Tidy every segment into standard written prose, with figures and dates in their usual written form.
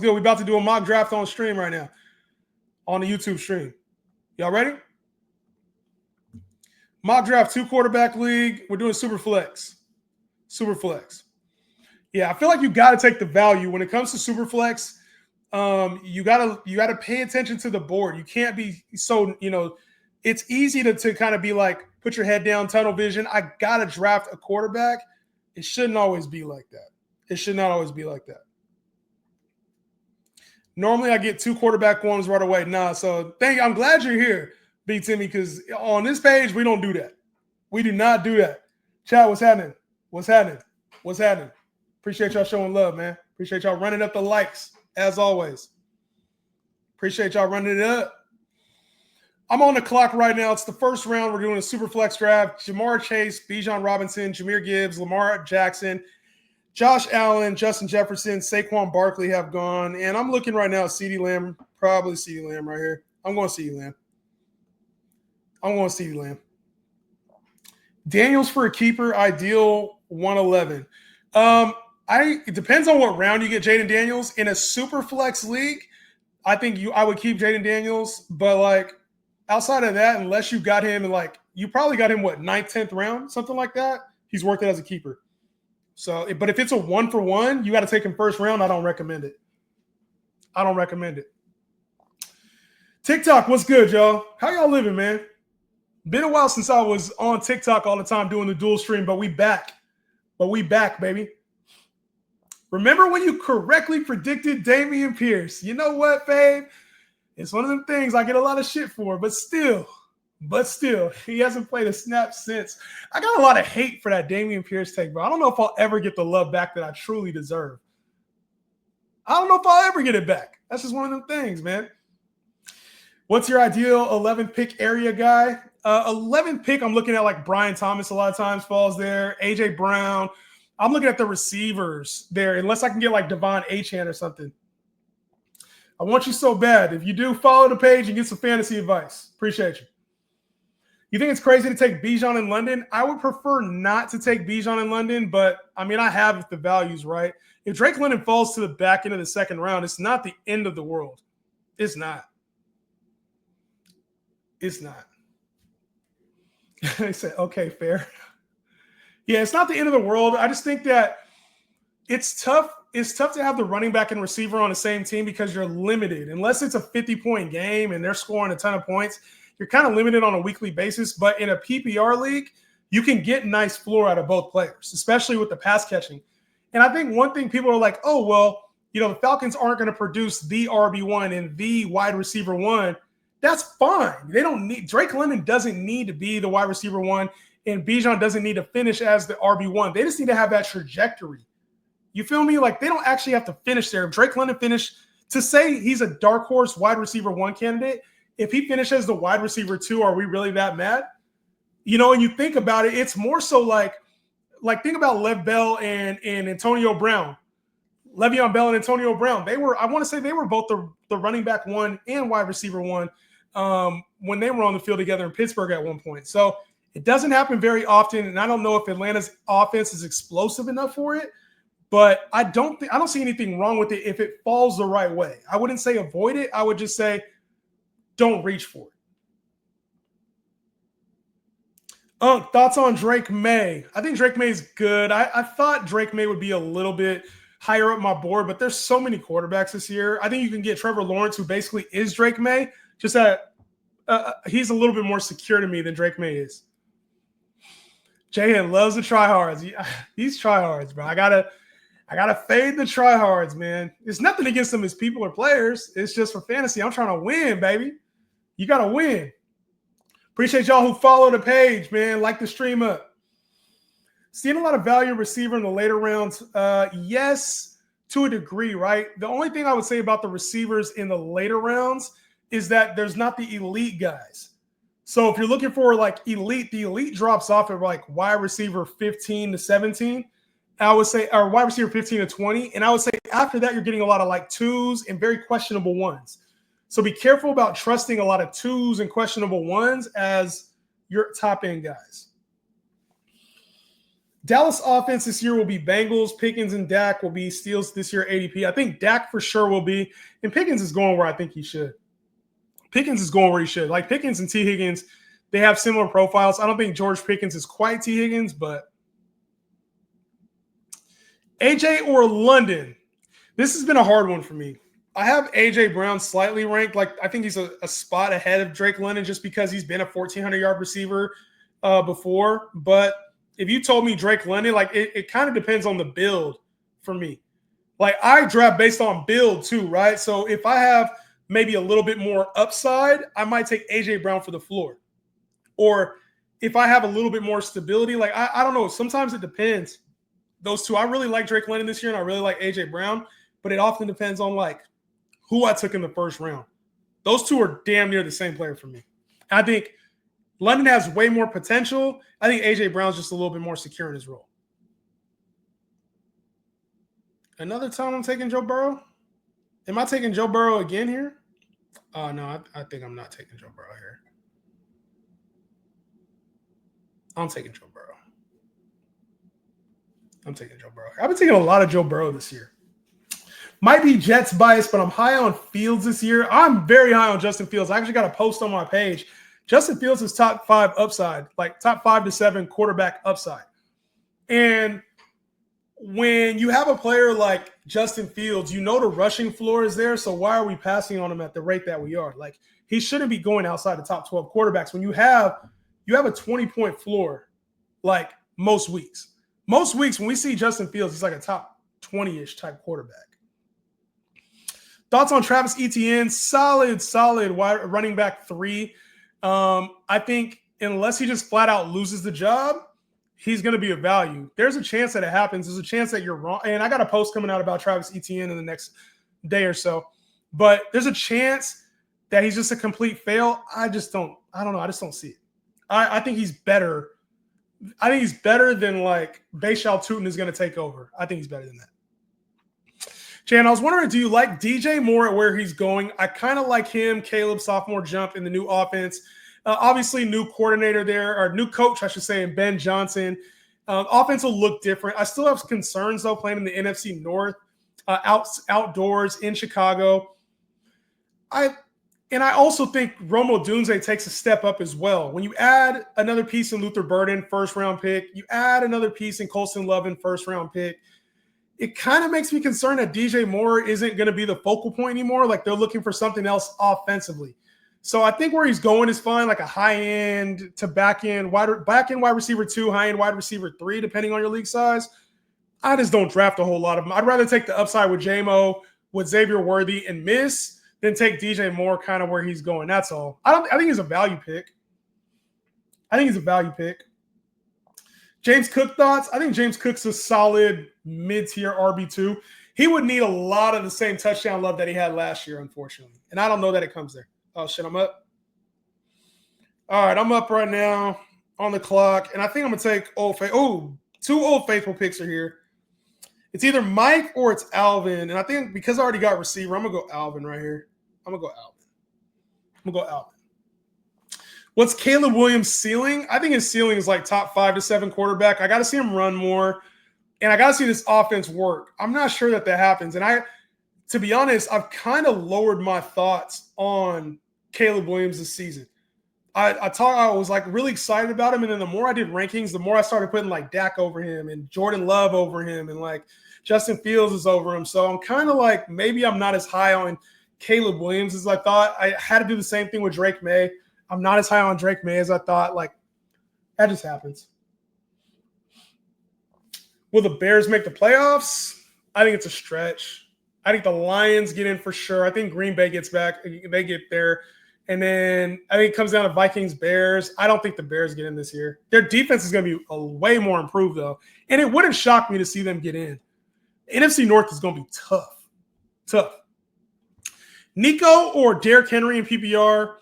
Good. We're about to do a mock draft on stream right now, on the YouTube stream. Y'all ready? Mock draft 2-quarterback league. We're doing Superflex. Superflex. Yeah, I feel like you got to take the value when it comes to Superflex. You gotta pay attention to the board. You can't be so it's easy to kind of be like put your head down, tunnel vision. I gotta draft a quarterback. It shouldn't always be like that. It should not always be like that. Normally, I get 2 quarterback ones right away. Nah, so I'm glad you're here, B Timmy, because on this page, we don't do that. We do not do that. Chat, what's happening? What's happening? What's happening? Appreciate y'all showing love, man. Appreciate y'all running up the likes, as always. Appreciate y'all running it up. I'm on the clock right now. It's the first round. We're doing a super flex draft. Jamar Chase, Bijan Robinson, Jahmyr Gibbs, Lamar Jackson, Josh Allen, Justin Jefferson, Saquon Barkley have gone. And I'm looking right now at CeeDee Lamb. Probably CeeDee Lamb right here. I'm going CeeDee Lamb. I'm going CeeDee Lamb. Daniels for a keeper, ideal 111. It depends on what round you get Jaden Daniels. In a super flex league, I think I would keep Jaden Daniels. But like outside of that, unless you got him in you probably got him 9th, 10th round, something like that. He's worth it as a keeper. So, but if it's a 1-for-1, you got to take him first round. I don't recommend it. I don't recommend it. TikTok, what's good, y'all? How y'all living, man? Been a while since I was on TikTok all the time doing the dual stream, but we back. Baby. Remember when you correctly predicted Dameon Pierce? You know what, babe? It's one of them things I get a lot of shit for, but still, he hasn't played a snap since. I got a lot of hate for that Dameon Pierce take, bro. I don't know if I'll ever get the love back that I truly deserve. I don't know if I'll ever get it back. That's just one of them things, man. What's your ideal 11th pick area guy? 11th pick, I'm looking at Brian Thomas a lot of times falls there. A.J. Brown. I'm looking at the receivers there, unless I can get Devon Achane or something. I want you so bad. If you do, follow the page and get some fantasy advice. Appreciate you. You think it's crazy to take Bijan in London? I would prefer not to take Bijan in London, but I mean, I have if the value's right. If Drake London falls to the back end of the second round, it's not the end of the world. It's not. It's not. I said, okay, fair. Yeah, it's not the end of the world. I just think that it's tough. It's tough to have the running back and receiver on the same team because you're limited. Unless it's a 50-point game and they're scoring a ton of points, you're kind of limited on a weekly basis. But in a PPR league, you can get nice floor out of both players, especially with the pass catching. And I think one thing people are like, oh, well, the Falcons aren't going to produce the RB1 and the wide receiver 1. That's fine. They don't need – Drake London doesn't need to be the wide receiver 1, and Bijan doesn't need to finish as the RB1. They just need to have that trajectory. You feel me? They don't actually have to finish there. If Drake London finished – to say he's a dark horse wide receiver 1 candidate, if he finishes the wide receiver 2, are we really that mad? And you think about it, it's more so think about Lev Bell and Antonio Brown. Le'Veon Bell and Antonio Brown. I want to say they were both the running back 1 and wide receiver 1 when they were on the field together in Pittsburgh at one point. So it doesn't happen very often, and I don't know if Atlanta's offense is explosive enough for it, but I don't see anything wrong with it if it falls the right way. I wouldn't say avoid it. I would just say don't reach for it. Thoughts on Drake May? I think Drake May is good. I thought Drake May would be a little bit higher up my board, but there's so many quarterbacks this year. I think you can get Trevor Lawrence, who basically is Drake May, just that he's a little bit more secure to me than Drake May is. Jahan loves the tryhards. These tryhards, bro. I gotta fade the tryhards, man. It's nothing against them as people or players. It's just for fantasy. I'm trying to win, baby. You gotta win. Appreciate y'all who follow the page, man. Like the stream up. Seeing a lot of value receiver in the later rounds. Yes, to a degree, right? The only thing I would say about the receivers in the later rounds is that there's not the elite guys. So if you're looking for elite, the elite drops off at wide receiver 15 to 17. I would say, or wide receiver 15 to 20. And I would say after that, you're getting a lot of 2s and very questionable 1s. So be careful about trusting a lot of 2s and questionable 1s as your top end guys. Dallas offense this year will be Bengals. Pickens and Dak will be steals this year ADP. I think Dak for sure will be, and Pickens is going where I think he should. Pickens is going where he should. Like Pickens and T. Higgins, they have similar profiles. I don't think George Pickens is quite T. Higgins, but AJ or London. This has been a hard one for me. I have AJ Brown slightly ranked. Like I think he's a spot ahead of Drake London just because he's been a 1,400-yard receiver before. But if you told me Drake London, like it kind of depends on the build for me. Like I draft based on build too, right? So if I have maybe a little bit more upside, I might take AJ Brown for the floor. Or if I have a little bit more stability, like I don't know. Sometimes it depends. Those two, I really like Drake London this year, and I really like AJ Brown, but it often depends on like who I took in the first round. Those two are damn near the same player for me. I think London has way more potential. I think AJ Brown's just a little bit more secure in his role. Another time I'm taking Joe Burrow. Am I taking Joe Burrow again here? Oh, no, I think I'm not taking Joe Burrow here. I'm taking Joe Burrow. I'm taking Joe Burrow. I've been taking a lot of Joe Burrow this year. Might be Jets bias, but I'm high on Fields this year. I'm very high on Justin Fields. I actually got a post on my page. Justin Fields is top 5 upside, like top 5 to 7 quarterback upside. And when you have a player like Justin Fields, you know the rushing floor is there. So why are we passing on him at the rate that we are? Like he shouldn't be going outside the top 12 quarterbacks. When you have a 20-point floor, like most weeks. Most weeks when we see Justin Fields, he's like a top 20-ish type quarterback. Thoughts on Travis Etienne? Solid running back 3. I think unless he just flat out loses the job, he's going to be a value. There's a chance that it happens. There's a chance that you're wrong. And I got a post coming out about Travis Etienne in the next day or so. But there's a chance that he's just a complete fail. I don't know. I just don't see it. I think he's better. I think he's better than like Bayshal Tootin is going to take over. I think he's better than that. Jan, I was wondering, do you like DJ more at where he's going? I kind of like him, Caleb, sophomore jump in the new offense. Obviously, new coordinator there, or new coach, I should say, and Ben Johnson. Offense will look different. I still have concerns, though, playing in the NFC North, outdoors in Chicago. I also think Rome Odunze takes a step up as well. When you add another piece in Luther Burden, first-round pick, you add another piece in Colston Lovin, first-round pick, it kind of makes me concerned that DJ Moore isn't going to be the focal point anymore. Like they're looking for something else offensively. So I think where he's going is fine, like a high-end to back-end wide receiver 2, high-end wide receiver 3, depending on your league size. I just don't draft a whole lot of them. I'd rather take the upside with J-Mo, with Xavier Worthy, and miss than take DJ Moore kind of where he's going. That's all. I think he's a value pick. James Cook thoughts? I think James Cook's a solid mid-tier RB2. He would need a lot of the same touchdown love that he had last year, unfortunately. And I don't know that it comes there. Oh, shit, I'm up. All right, I'm up right now on the clock. And I think I'm going to take Old Faithful. Oh, 2 Old Faithful picks are here. It's either Mike or it's Alvin. And I think because I already got receiver, I'm going to go Alvin right here. I'm going to go Alvin. What's Caleb Williams' ceiling? I think his ceiling is like top 5 to 7 quarterback. I got to see him run more, and I got to see this offense work. I'm not sure that happens. And to be honest, I've kind of lowered my thoughts on Caleb Williams this season. I was like really excited about him, and then the more I did rankings, the more I started putting like Dak over him and Jordan Love over him and like Justin Fields is over him. So I'm kind of like maybe I'm not as high on Caleb Williams as I thought. I had to do the same thing with Drake May. I'm not as high on Drake May as I thought. Like, that just happens. Will the Bears make the playoffs? I think it's a stretch. I think the Lions get in for sure. I think Green Bay gets back. They get there. And then I think it comes down to Vikings, Bears. I don't think the Bears get in this year. Their defense is going to be way more improved, though. And it wouldn't shock me to see them get in. The NFC North is going to be tough. Tough. Nico or Derrick Henry in PPR?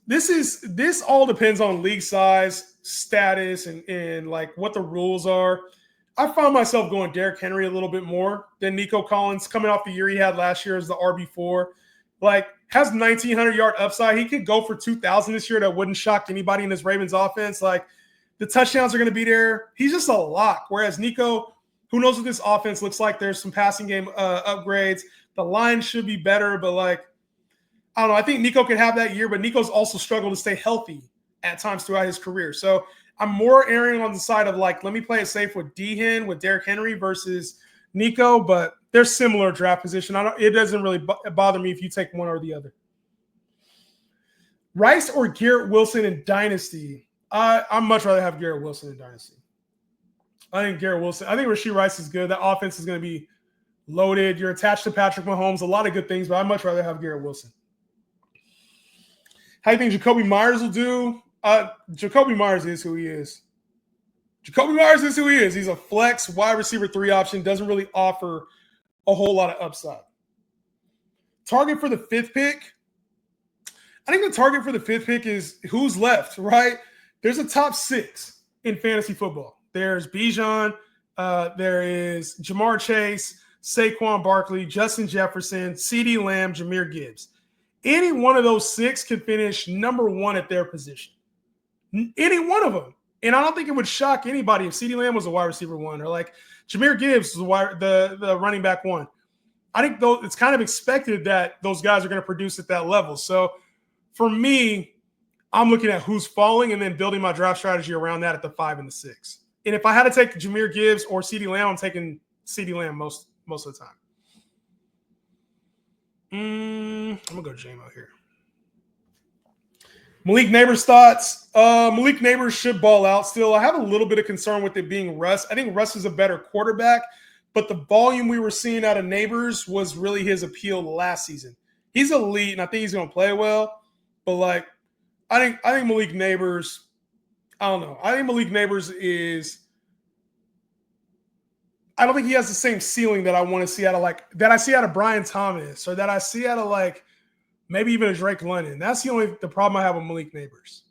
This all depends on league size, status, and like what the rules are. I found myself going Derrick Henry a little bit more than Nico Collins coming off the year he had last year as the RB4. Like, has 1,900-yard upside. He could go for 2,000 this year. That wouldn't shock anybody in this Ravens offense. Like, The touchdowns are going to be there. He's just a lock. Whereas Nico, who knows what this offense looks like? There's some passing game upgrades. The line should be better, but like, I don't know. I think Nico could have that year, but Nico's also struggled to stay healthy at times throughout his career. So I'm more erring on the side of like, let me play it safe with D-Hen, with Derrick Henry versus Nico, but they're similar draft position. It doesn't really bother me if you take one or the other. Rice or Garrett Wilson in Dynasty? I'd much rather have Garrett Wilson in Dynasty. I think Garrett Wilson. I think Rashee Rice is good. That offense is going to be loaded. You're attached to Patrick Mahomes. A lot of good things, but I'd much rather have Garrett Wilson. How do you think Jacoby Myers will do? Jacoby Myers is who he is. Jacoby Myers is who he is. He's a flex wide receiver 3 option. Doesn't really offer a whole lot of upside. Target for the 5th pick. I think the target for the 5th pick is who's left, right? There's a top 6 in fantasy football. There's Bijan. There is Jamar Chase, Saquon Barkley, Justin Jefferson, CeeDee Lamb, Jahmyr Gibbs. Any one of those 6 can finish number 1 at their position. Any one of them. And I don't think it would shock anybody if CeeDee Lamb was a wide receiver 1 or like Jahmyr Gibbs was the running back 1. I think it's kind of expected that those guys are going to produce at that level. So for me, I'm looking at who's falling and then building my draft strategy around that at the 5 and the 6. And if I had to take Jahmyr Gibbs or CeeDee Lamb, I'm taking CeeDee Lamb most of the time. I'm going to go J-Mo here. Malik Neighbors' thoughts. Malik Neighbors should ball out still. I have a little bit of concern with it being Russ. I think Russ is a better quarterback, but the volume we were seeing out of Neighbors was really his appeal last season. He's elite, and I think he's going to play well. But, like, I think Malik Neighbors, I don't know. I think Malik Neighbors is – I don't think he has the same ceiling that I want to see out of, like, that I see out of Brian Thomas or that I see out of, like, maybe even a Drake London. That's the problem I have with Malik Neighbors.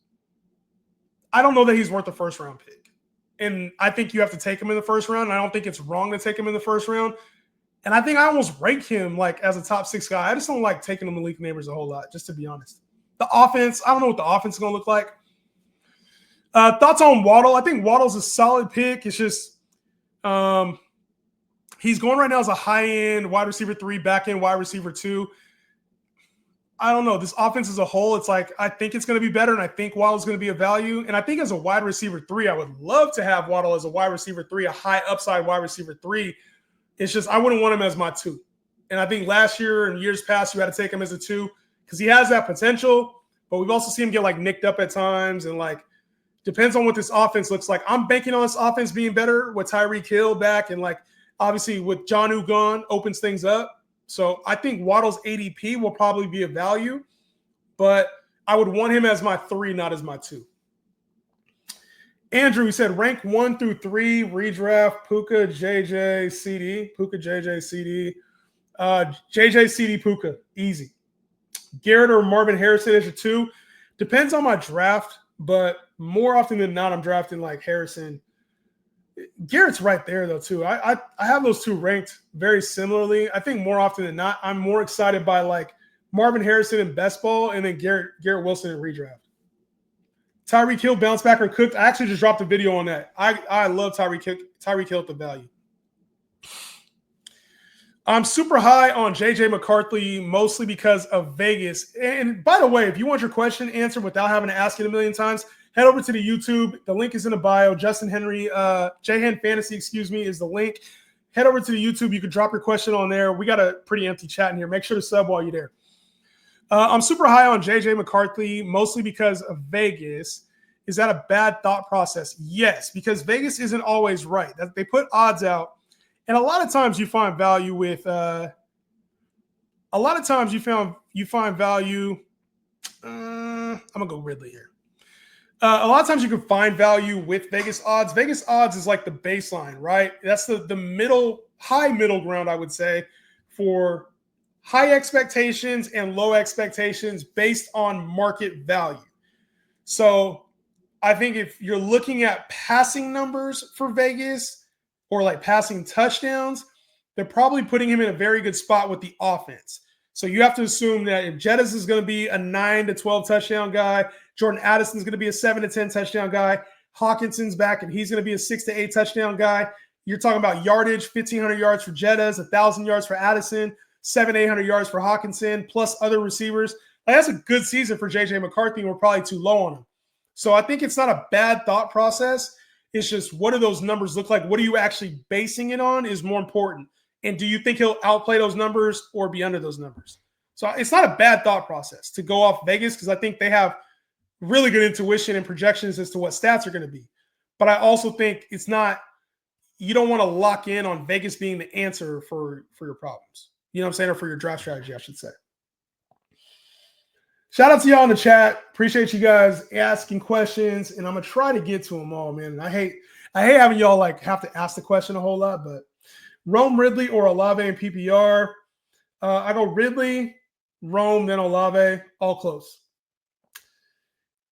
I don't know that he's worth a first-round pick. And I think you have to take him in the first round. I don't think it's wrong to take him in the first round. And I think I almost rank him, like, as a top 6 guy. I just don't like taking Malik Neighbors a whole lot, just to be honest. The offense, I don't know what the offense is going to look like. Thoughts on Waddle? I think Waddle's a solid pick. It's just he's going right now as a high-end wide receiver 3, back-end wide receiver 2. I don't know. This offense as a whole, it's like I think it's going to be better, and I think Waddle's going to be a value. And I think as a wide receiver 3, I would love to have Waddle as a wide receiver 3, a high upside wide receiver 3. It's just I wouldn't want him as my 2. And I think last year and years past, you had to take him as a 2 because he has that potential. But we've also seen him get like nicked up at times, and like depends on what this offense looks like. I'm banking on this offense being better with Tyreek Hill back, and like obviously with Jonnu gone opens things up. So I think Waddle's ADP will probably be a value, but I would want him as my 3, not as my 2. Andrew, he said rank 1 through 3, redraft, Puka, JJ, CD. Puka, JJ, CD. JJ, CD, Puka. Easy. Garrett or Marvin Harrison as your 2. Depends on my draft, but more often than not, I'm drafting like Harrison. Garrett's right there, though, too. I have those 2 ranked very similarly. I think more often than not, I'm more excited by, like, Marvin Harrison in best ball and then Garrett Wilson in redraft. Tyreek Hill, bounce back or cooked. I actually just dropped a video on that. I love Tyreek Hill at the value. I'm super high on J.J. McCarthy, mostly because of Vegas. And by the way, if you want your question answered without having to ask it a million times, head over to the YouTube. The link is in the bio. Justin Henry, J-Hen Fantasy, is the link. Head over to the YouTube. You can drop your question on there. We got a pretty empty chat in here. Make sure to sub while you're there. I'm super high on J.J. McCarthy, mostly because of Vegas. Is that a bad thought process? Yes, because Vegas isn't always right. They put odds out. And a lot of times you find value with I'm going to go Ridley here. A lot of times you can find value with Vegas odds. Vegas odds is like the baseline, right? That's the high middle ground, I would say, for high expectations and low expectations based on market value. So I think if you're looking at passing numbers for Vegas or like passing touchdowns, they're probably putting him in a very good spot with the offense. So you have to assume that if Jettis is going to be a 9 to 12 touchdown guy, Jordan Addison is going to be a 7 to 10 touchdown guy, Hawkinson's back, and he's going to be a 6 to 8 touchdown guy. You're talking about yardage, 1,500 yards for Jettas, 1,000 yards for Addison, 800 yards for Hawkinson, plus other receivers. Like, that's a good season for J.J. McCarthy, and we're probably too low on him. So I think it's not a bad thought process. It's just, what do those numbers look like? What are you actually basing it on is more important. And do you think he'll outplay those numbers or be under those numbers? So it's not a bad thought process to go off Vegas, because I think they have really good intuition and projections as to what stats are going to be. But I also think it's not, you don't want to lock in on Vegas being the answer for your problems. You know what I'm saying? Or for your draft strategy, I should say. Shout out to y'all in the chat. Appreciate you guys asking questions, and I'm gonna try to get to them all, man. And I hate having y'all like have to ask the question a whole lot. But Rome, Ridley, or Olave in PPR? I go Ridley, Rome, then Olave, all close.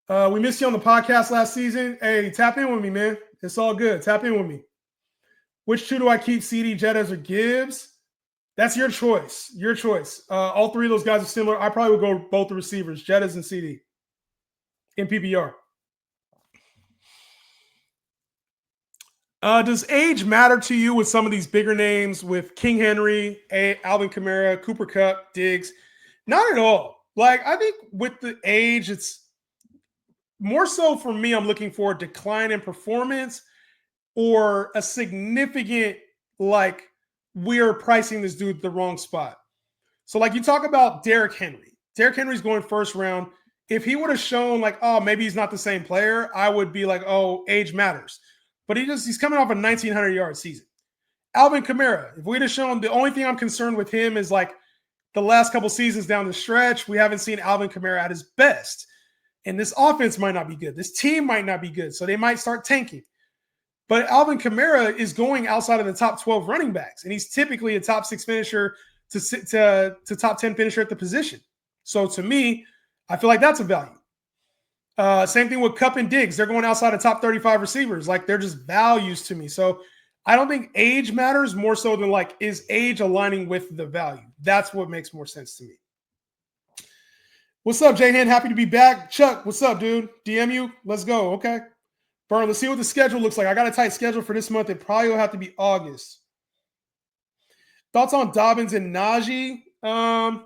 We missed you on the podcast last season. Hey, tap in with me, man. It's all good. Tap in with me. Which two do I keep? CD, Jettas, or Gibbs? That's your choice. Your choice. All three of those guys are similar. I probably would go both the receivers, Jettas and CD, in PPR. Does age matter to you with some of these bigger names, with King Henry, Alvin Kamara, Cooper Kupp, Diggs? Not at all. Like, I think with the age, it's more so for me, I'm looking for a decline in performance or a significant, like, we're pricing this dude the wrong spot. So, like, you talk about Derrick Henry. Derrick Henry's going first round. If he would have shown, like, oh, maybe he's not the same player, I would be like, oh, age matters. But he's coming off a 1,900-yard season. Alvin Kamara, if we'd have shown, the only thing I'm concerned with him is, like, the last couple seasons down the stretch, we haven't seen Alvin Kamara at his best. And this offense might not be good. This team might not be good. So they might start tanking. But Alvin Kamara is going outside of the top 12 running backs, and he's typically a top 6 finisher to top 10 finisher at the position. So to me, I feel like that's a value. Same thing with Kupp and Diggs. They're going outside of top 35 receivers. Like, they're just values to me. So I don't think age matters more so than, like, is age aligning with the value? That's what makes more sense to me. What's up, J-Hen? Happy to be back. Chuck, what's up, dude? DM you? Let's go. Okay. Burn, let's see what the schedule looks like. I got a tight schedule for this month. It probably will have to be August. Thoughts on Dobbins and Najee? I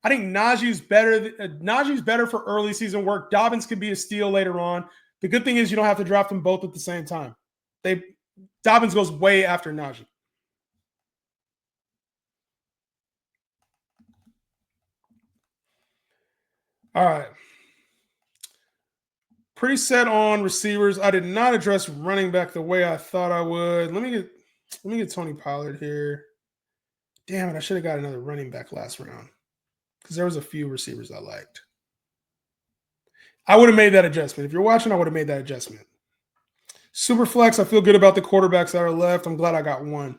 think Najee's better. Najee's better for early season work. Dobbins could be a steal later on. The good thing is you don't have to draft them both at the same time. Dobbins goes way after Najee. All right. Pretty set on receivers. I did not address running back the way I thought I would. Let me get Tony Pollard here. Damn it, I should have got another running back last round, because there was a few receivers I liked. I would have made that adjustment. If you're watching, I would have made that adjustment. Superflex, I feel good about the quarterbacks that are left. I'm glad I got one.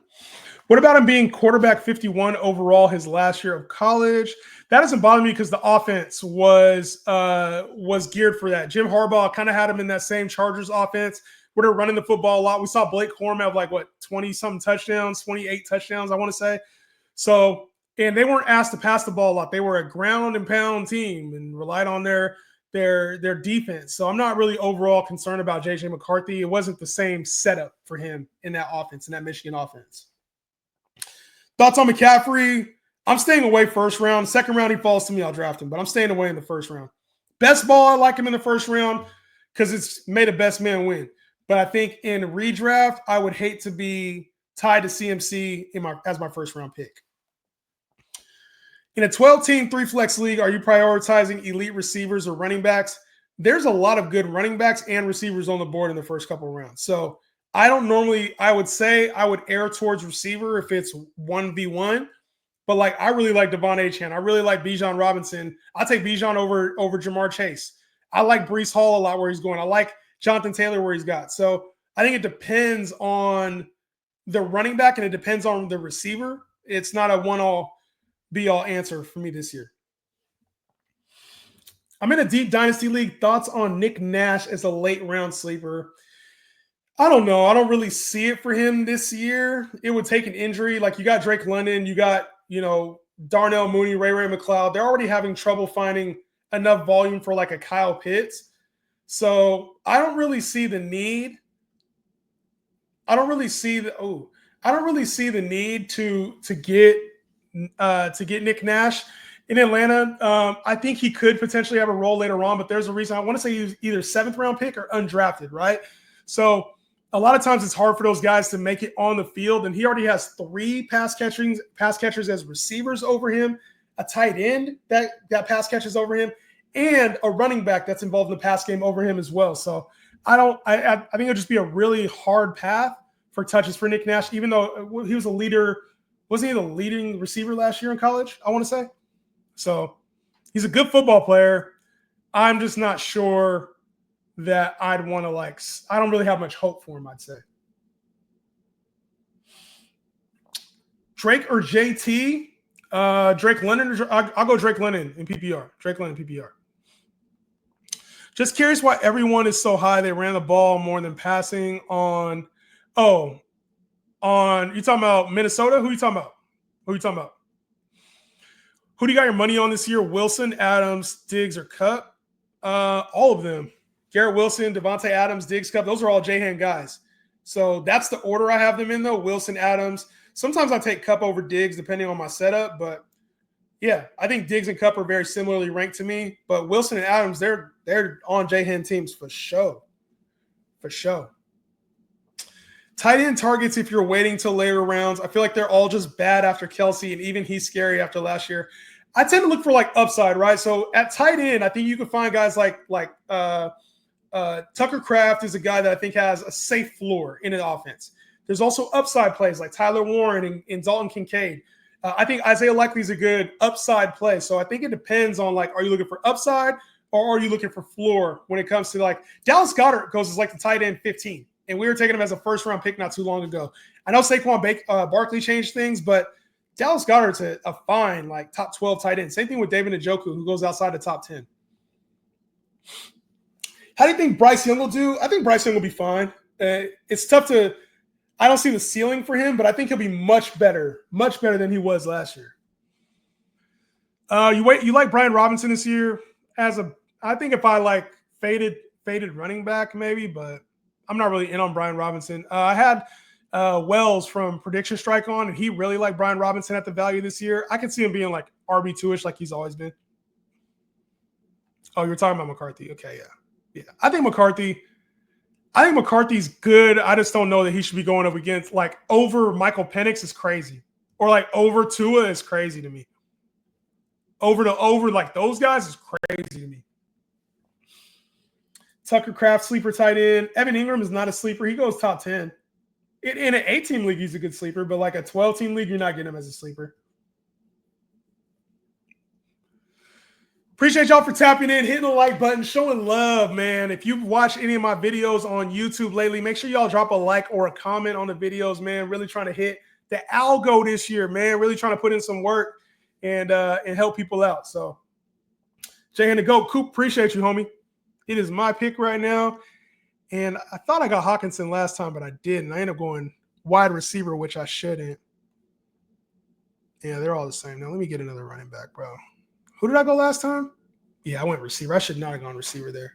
What about him being quarterback 51 overall his last year of college? That doesn't bother me because the offense was geared for that. Jim Harbaugh kind of had him in that same Chargers offense where they're running the football a lot. We saw Blake Corum have 20-something touchdowns, 28 touchdowns, I want to say. So, and they weren't asked to pass the ball a lot. They were a ground and pound team and relied on their defense. So I'm not really overall concerned about J.J. McCarthy. It wasn't the same setup for him in that offense, in that Michigan offense. Thoughts on McCaffrey? I'm staying away first round. Second round, he falls to me, I'll draft him. But I'm staying away in the first round. Best ball, I like him in the first round because it's made a best man win. But I think in redraft, I would hate to be tied to CMC as my first round pick. In a 12-team 3-flex league, are you prioritizing elite receivers or running backs? There's a lot of good running backs and receivers on the board in the first couple of rounds. So I would say I would err towards receiver if it's 1v1. But I really like Devon Achane. I really like Bijan Robinson. I'll take Bijan over Jamar Chase. I like Breece Hall a lot where he's going. I like Jonathan Taylor where he's got. So I think it depends on the running back and it depends on the receiver. It's not a one-all, be-all answer for me this year. I'm in a deep dynasty league. Thoughts on Nick Nash as a late-round sleeper? I don't know. I don't really see it for him this year. It would take an injury. You got Drake London. You got, Darnell Mooney, Ray McLeod. They're already having trouble finding enough volume for a Kyle Pitts. So I don't really see the need. I don't really see the need to get Nick Nash in Atlanta. I think he could potentially have a role later on, but there's a reason. I want to say he was either 7th-round pick or undrafted, right? So a lot of times it's hard for those guys to make it on the field, and he already has 3 pass catchers as receivers over him, a tight end that pass catches over him, and a running back that's involved in the pass game over him as well. So I think it'll just be a really hard path for touches for Nick Nash, even though he was a leader. Wasn't he the leading receiver last year in college, I want to say? So he's a good football player. I'm just not sure that I'd want to I don't really have much hope for him, I'd say. Drake or JT? Drake London? I'll go Drake London in PPR. Drake London PPR. Just curious why everyone is so high. They ran the ball more than passing on. You talking about Minnesota? Who you talking about? Who do you got your money on this year? Wilson, Adams, Diggs, or Kupp? All of them. Garrett Wilson, Devontae Adams, Diggs, Kupp. Those are all J-Hand guys. So that's the order I have them in, though. Wilson, Adams. Sometimes I take Kupp over Diggs depending on my setup, but yeah, I think Diggs and Kupp are very similarly ranked to me. But Wilson and Adams, they're on J-Hand teams for sure. For sure. Tight end targets if you're waiting till later rounds. I feel like they're all just bad after Kelsey, and even he's scary after last year. I tend to look for upside, right? So at tight end, I think you can find guys like Tucker Kraft is a guy that I think has a safe floor in an offense. There's also upside plays like Tyler Warren and Dalton Kincaid. I think Isaiah Likely is a good upside play. So I think it depends on are you looking for upside or are you looking for floor when it comes to Dallas Goedert goes as the tight end 15. And we were taking him as a first-round pick not too long ago. I know Saquon Barkley changed things, but Dallas Goedert's a fine top 12 tight end. Same thing with David Njoku, who goes outside the top 10. How do you think Bryce Young will do? I think Bryce Young will be fine. It's tough to – I don't see the ceiling for him, but I think he'll be much better than he was last year. You like Brian Robinson this year? I think if I faded running back maybe, but I'm not really in on Brian Robinson. I had Wells from Prediction Strike on, and he really liked Brian Robinson at the value this year. I can see him being RB2-ish like he's always been. Oh, you're talking about McCarthy. Okay, yeah. I think McCarthy's good. I just don't know that he should be going up against over Michael Penix is crazy. Or over Tua is crazy to me. Over those guys is crazy to me. Tucker Kraft, sleeper tight end. Evan Ingram is not a sleeper. He goes top 10. In an 8-team league, he's a good sleeper, but a 12-team league, you're not getting him as a sleeper. Appreciate y'all for tapping in, hitting the like button, showing love, man. If you've watched any of my videos on YouTube lately, make sure y'all drop a like or a comment on the videos, man. Really trying to hit the algo this year, man. Really trying to put in some work and help people out. So, Jay and the GOAT, Coop, appreciate you, homie. It is my pick right now. And I thought I got Hawkinson last time, but I didn't. I ended up going wide receiver, which I shouldn't. Yeah, they're all the same. Now, let me get another running back, bro. Who did I go last time? Yeah, I went receiver. I should not have gone receiver there.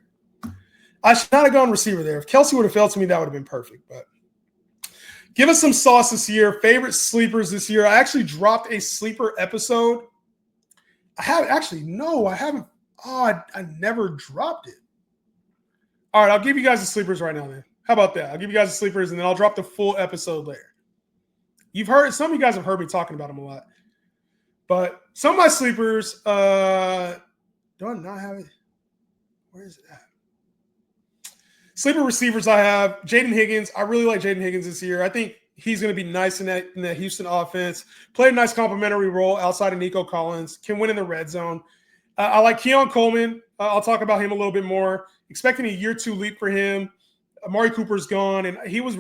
If Kelsey would have fell to me, that would have been perfect. But give us some sauce this year. Favorite sleepers this year. I actually dropped a sleeper episode. I haven't. Oh, I never dropped it. All right, I'll give you guys the sleepers right now, then. How about that? I'll give you guys the sleepers, and then I'll drop the full episode later. Some of you guys have heard me talking about them a lot. But some of my sleepers, do I not have it? Where is it at? Sleeper receivers I have. Jaden Higgins. I really like Jaden Higgins this year. I think he's going to be nice in that Houston offense. Played a nice complementary role outside of Nico Collins. Can win in the red zone. I like Keon Coleman. I'll talk about him a little bit more. Expecting a year 2 leap for him. Amari Cooper's gone, and he was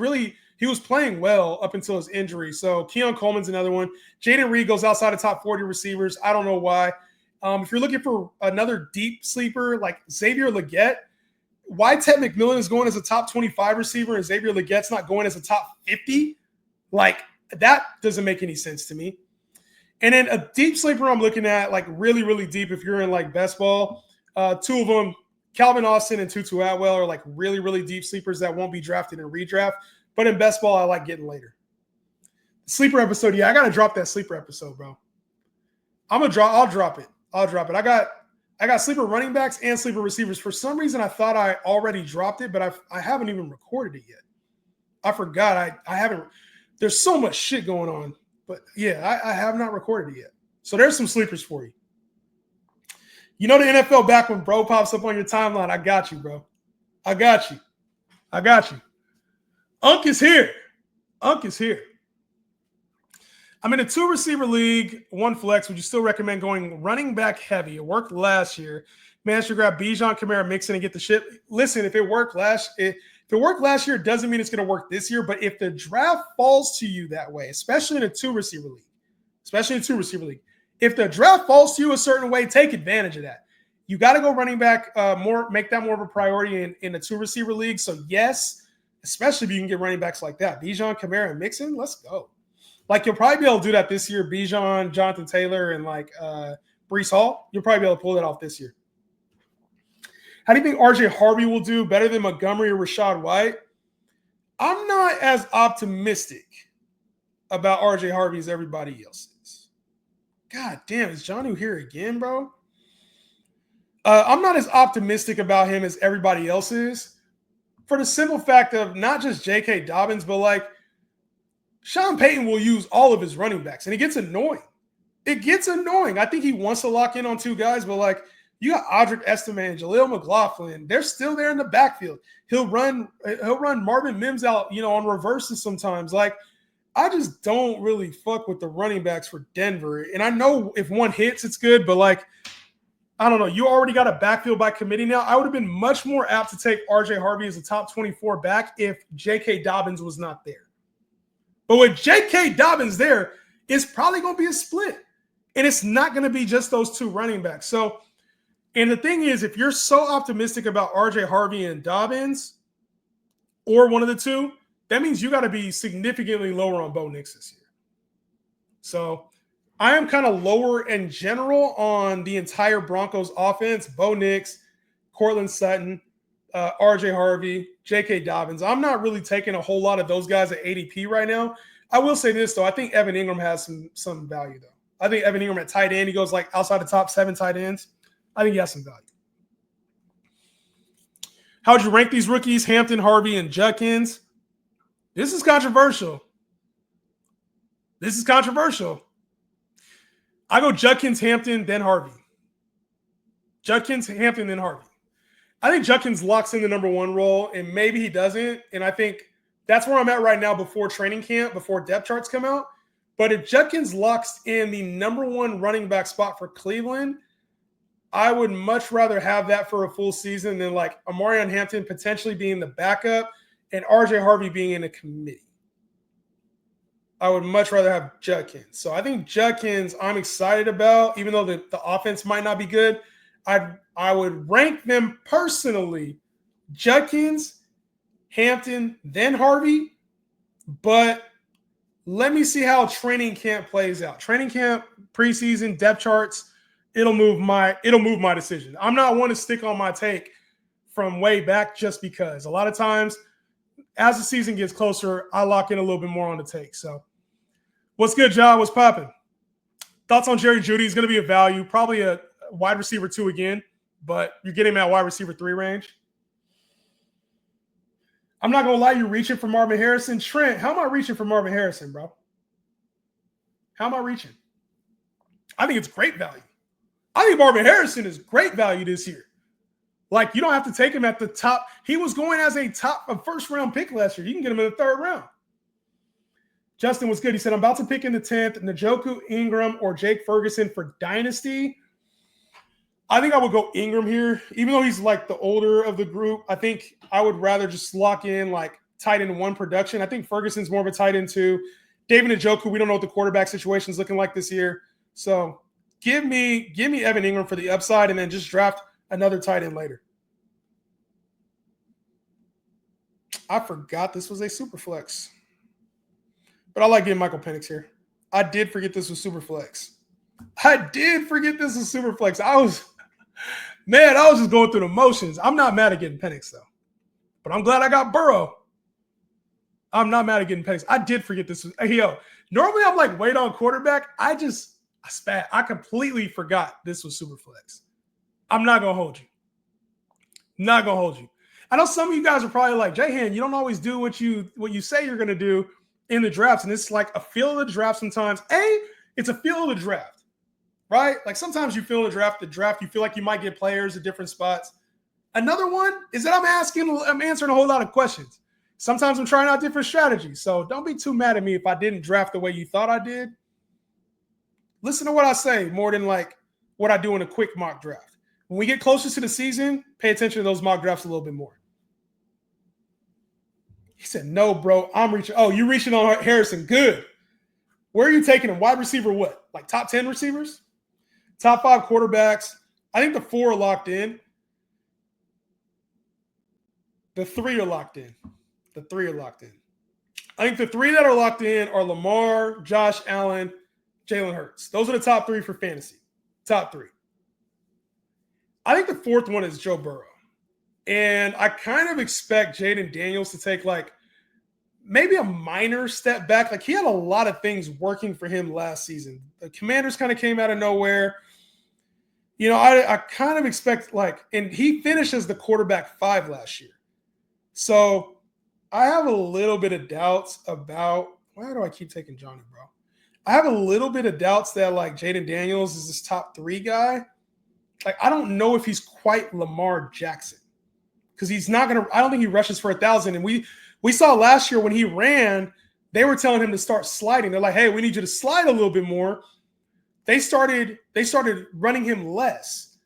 playing well up until his injury. So Keon Coleman's another one. Jaden Reed goes outside the top 40 receivers. I don't know why. If you're looking for another deep sleeper like Xavier Legette, why Ted McMillan is going as a top 25 receiver and Xavier Legette's not going as a top 50? That doesn't make any sense to me. And then a deep sleeper I'm looking at, really, really deep if you're in best ball. 2 of them, Calvin Austin and Tutu Atwell are like really, really deep sleepers that won't be drafted in redraft. But in best ball, I like getting later. Sleeper episode, yeah, I gotta drop that sleeper episode, bro. I'll drop it. I got sleeper running backs and sleeper receivers. For some reason, I thought I already dropped it, but I haven't even recorded it yet. I forgot. I haven't. There's so much shit going on. But yeah, I have not recorded it yet. So there's some sleepers for you. You know the NFL back when bro pops up on your timeline. I got you, bro. I got you. Unk is here. I'm in a 2-receiver league, 1 flex. Would you still recommend going running back heavy? It worked last year. Managed to grab Bijan, Kamara, Mixon, and get the ship. Listen, if it worked last year, it doesn't mean it's going to work this year. But if the draft falls to you that way, especially in a 2-receiver league, if the draft falls to you a certain way, take advantage of that. You got to go running back make that more of a priority in a 2-receiver league. So yes, especially if you can get running backs like that. Bijan, Kamara, and Mixon, let's go. Like, you'll probably be able to do that this year. Bijan, Jonathan Taylor, and Breece Hall. You'll probably be able to pull that off this year. How do you think RJ Harvey will do? Better than Montgomery or Rashad White? I'm not as optimistic about RJ Harvey as everybody else is. God damn, is Jonnu here again, bro? I'm not as optimistic about him as everybody else is, for the simple fact of not just J.K. Dobbins, but like, Sean Payton will use all of his running backs, and it gets annoying. I think he wants to lock in on 2 guys, but like, you got Audric Estime, Jaleel McLaughlin. They're still there in the backfield. He'll run Marvin Mims out, on reverses sometimes. Like, I just don't really fuck with the running backs for Denver. And I know if one hits, it's good, but like, I don't know. You already got a backfield by committee now. I would have been much more apt to take RJ Harvey as a top 24 back if J.K. Dobbins was not there. But with J.K. Dobbins there, it's probably going to be a split. And it's not going to be just those 2 running backs. So, and the thing is, if you're so optimistic about R.J. Harvey and Dobbins, or one of the 2, that means you got to be significantly lower on Bo Nix this year. So, I am kind of lower in general on the entire Broncos offense. Bo Nix, Cortland Sutton, RJ Harvey, J.K. Dobbins. I'm not really taking a whole lot of those guys at ADP right now. I will say this, though. I think Evan Ingram has some value, though. I think Evan Ingram at tight end, he goes like outside the top 7 tight ends. I think he has some value. How would you rank these rookies, Hampton, Harvey, and Judkins? This is controversial. I go Judkins, Hampton, then Harvey. I think Judkins locks in the number 1 role, and maybe he doesn't. And I think that's where I'm at right now before training camp, before depth charts come out. But if Judkins locks in the number 1 running back spot for Cleveland, I would much rather have that for a full season than like Amarion Hampton potentially being the backup and RJ Harvey being in a committee. I would much rather have Judkins. So I think Judkins I'm excited about, even though the offense might not be good. I would rank them personally, Judkins, Hampton, then Harvey. But let me see how training camp plays out. Training camp, preseason, depth charts, it'll move my decision. I'm not one to stick on my take from way back just because. A lot of times, as the season gets closer, I lock in a little bit more on the take. So, what's good, John? What's popping? Thoughts on Jerry Jeudy? He's going to be a value, probably a wide receiver 2 again, but you're getting him at wide receiver 3 range. I'm not going to lie, you're reaching for Marvin Harrison. Trent, how am I reaching for Marvin Harrison, bro? How am I reaching? I think it's great value. I think Marvin Harrison is great value this year. Like, you don't have to take him at the top. He was going as a first-round pick last year. You can get him in the 3rd round. Justin was good. He said, I'm about to pick in the 10th, Njoku, Ingram, or Jake Ferguson for Dynasty. I think I would go Ingram here. Even though he's like the older of the group, I think I would rather just lock in like tight end 1 production. I think Ferguson's more of a tight end 2. David Njoku, we don't know what the quarterback situation is looking like this year. So give me Evan Ingram for the upside and then just draft another tight end later. I forgot this was a Superflex. But I like getting Michael Penix here. I did forget this was Superflex. Man, I was just going through the motions. I'm not mad at getting Penix, though. But I'm glad I got Burrow. I'm not mad at getting Penix. I did forget this. Hey, yo, normally I'm like, wait on quarterback. I spat. I completely forgot this was Superflex. I'm not going to hold you. Not going to hold you. I know some of you guys are probably like, Jayhan, you don't always do what you say you're going to do in the drafts. And it's like a feel of the draft sometimes. It's a feel of the draft, right? Like sometimes you feel the draft, you feel like you might get players at different spots. Another one is that I'm answering a whole lot of questions. Sometimes I'm trying out different strategies. So don't be too mad at me if I didn't draft the way you thought I did. Listen to what I say more than like what I do in a quick mock draft. When we get closer to the season, pay attention to those mock drafts a little bit more. He said, no, bro, I'm reaching. Oh, you reaching on Harrison. Good. Where are you taking him? Wide receiver what? Like top 10 receivers? Top 5 quarterbacks. I think the 4 are locked in. The 3 are locked in. I think the 3 that are locked in are Lamar, Josh Allen, Jalen Hurts. Those are the top 3 for fantasy. Top 3. I think the 4th one is Joe Burrow. And I kind of expect Jaden Daniels to take like maybe a minor step back. Like he had a lot of things working for him last season. The Commanders kind of came out of nowhere. You know, I kind of expect like, and he finished as the quarterback 5 last year. So I have a little bit of doubts about, why do I keep taking Johnny, bro? I have a little bit of doubts that like Jaden Daniels is this top 3 guy. Like, I don't know if he's quite Lamar Jackson because he's not going to, I don't think he rushes for 1,000. And we saw last year when he ran, they were telling him to start sliding. They're like, hey, we need you to slide a little bit more. They started running him less.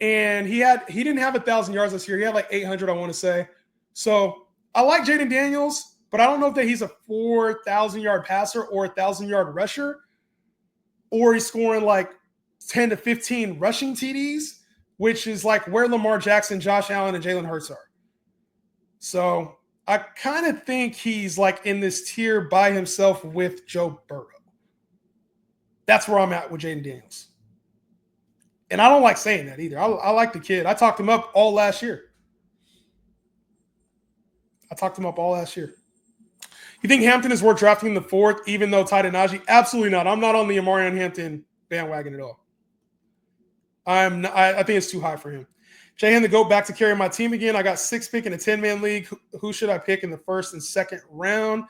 And he didn't have 1,000 yards this year. He had like 800, I want to say. So I like Jaden Daniels, but I don't know if that he's a 4,000-yard passer or a 1,000-yard rusher, or he's scoring like 10 to 15 rushing TDs, which is like where Lamar Jackson, Josh Allen, and Jalen Hurts are. So I kind of think he's like in this tier by himself with Joe Burrow. That's where I'm at with Jaden Daniels. And I don't like saying that either. I like the kid. I talked him up all last year. You think Hampton is worth drafting in the 4th, even though Ty Najee? Absolutely not. I'm not on the Amarion Hampton bandwagon at all. I think it's too high for him. Jayhan, to go back to carry my team again. I got 6 pick in a 10-man league. Who should I pick in the 1st and 2nd round?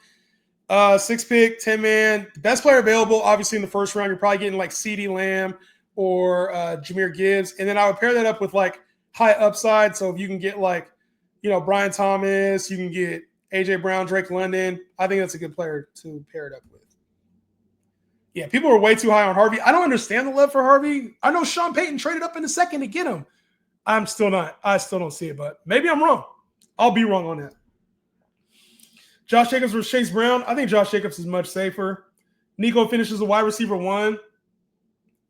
6 pick, 10-man. The best player available, obviously, in the 1st round, you're probably getting like CeeDee Lamb or Jahmyr Gibbs. And then I would pair that up with like high upside. So if you can get like, you know, Brian Thomas, you can get A.J. Brown, Drake London. I think that's a good player to pair it up with. Yeah, people are way too high on Harvey. I don't understand the love for Harvey. I know Sean Payton traded up in the 2nd to get him. I still don't see it, but maybe I'm wrong. I'll be wrong on that. Josh Jacobs versus Chase Brown. I think Josh Jacobs is much safer. Nico finishes a wide receiver 1.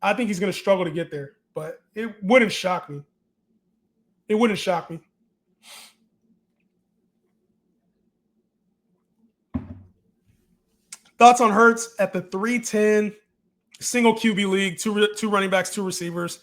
I think he's going to struggle to get there, but it wouldn't shock me. Thoughts on Hurts at the 310 single QB league, two running backs, 2 receivers.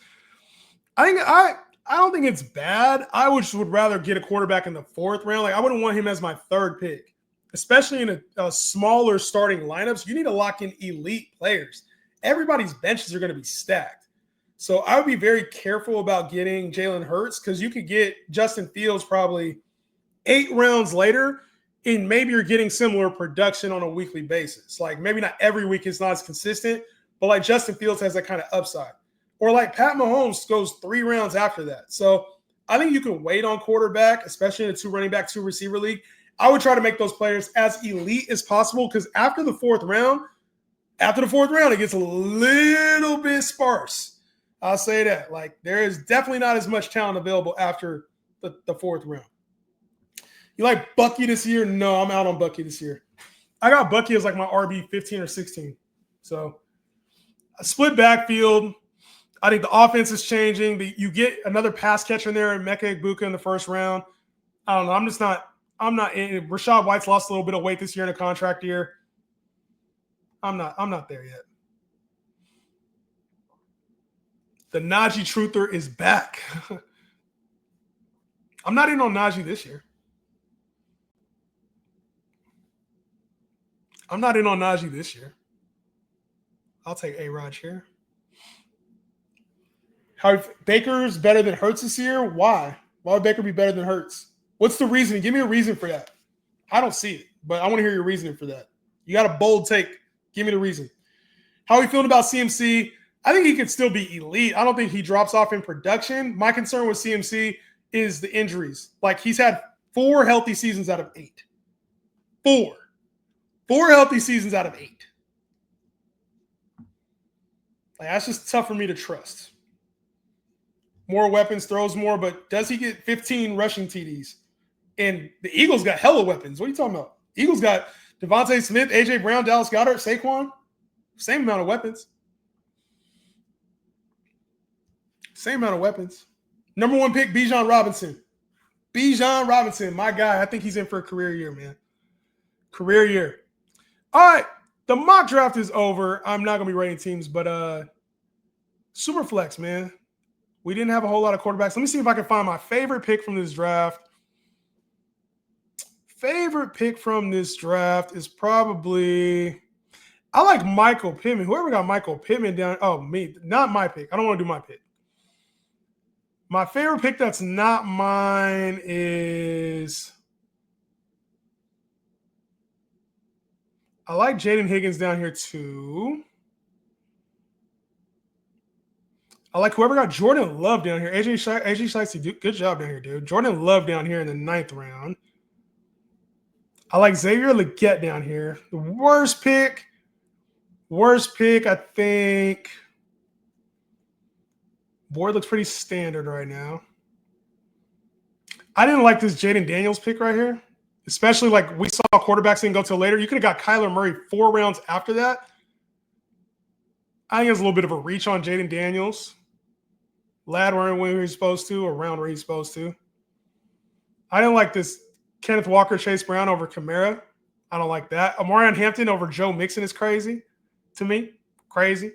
I don't think it's bad. I would rather get a quarterback in the 4th round. Like I wouldn't want him as my 3rd pick, especially in a smaller starting lineups. You need to lock in elite players. Everybody's benches are going to be stacked. So I would be very careful about getting Jalen Hurts because you could get Justin Fields probably 8 rounds later, and maybe you're getting similar production on a weekly basis. Like maybe not every week is not as consistent, but like Justin Fields has that kind of upside. Or like Pat Mahomes goes 3 rounds after that. So I think you can wait on quarterback, especially in a 2 running back, 2 receiver league. I would try to make those players as elite as possible because after the 4th round, it gets a little bit sparse. I'll say that. Like there is definitely not as much talent available after the 4th round. You like Bucky this year? No, I'm out on Bucky this year. I got Bucky as like my RB 15 or 16. So a split backfield. I think the offense is changing. You get another pass catcher in there, Mecca Ibuka in the 1st round. I don't know. I'm not in. Rashad White's lost a little bit of weight this year in a contract year. I'm not there yet. The Najee truther is back. I'm not in on Najee this year. I'm not in on Najee this year. I'll take A-Rod here. How Baker's better than Hurts this year? Why? Why would Baker be better than Hurts? What's the reason? Give me a reason for that. I don't see it, but I want to hear your reasoning for that. You got a bold take. Give me the reason. How are you feeling about CMC? I think he could still be elite. I don't think he drops off in production. My concern with CMC is the injuries. Like, he's had 4 healthy seasons out of 8. 4 healthy seasons out of 8. Like, that's just tough for me to trust. More weapons, throws more, but does he get 15 rushing TDs? And the Eagles got hella weapons. What are you talking about? Eagles got Devontae Smith, A.J. Brown, Dallas Goedert, Saquon. Same amount of weapons. Same amount of weapons. Number 1 pick, Bijan Robinson. Bijan Robinson, my guy. I think he's in for a career year, man. Career year. All right. The mock draft is over. I'm not going to be rating teams, but Superflex, man. We didn't have a whole lot of quarterbacks. Let me see if I can find my favorite pick from this draft. Favorite pick from this draft is probably, I like Michael Pittman. Whoever got Michael Pittman down. Oh, me. Not my pick. I don't want to do my pick. My favorite pick that's not mine is, I like Jaden Higgins down here too. I like whoever got Jordan Love down here. AJ Shiesty, good job down here, dude. Jordan Love down here in the 9th round. I like Xavier Legette down here. The worst pick, I think. Board looks pretty standard right now. I didn't like this Jaden Daniels pick right here, especially like we saw quarterbacks didn't go till later. You could have got Kyler Murray 4 rounds after that. I think it's a little bit of a reach on Jaden Daniels. Lad wearing where he's supposed to, around where he's supposed to. I didn't like this Kenneth Walker, Chase Brown over Kamara. I don't like that. Amarian Hampton over Joe Mixon is crazy to me. Crazy.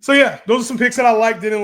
So, yeah, those are some picks that I like, didn't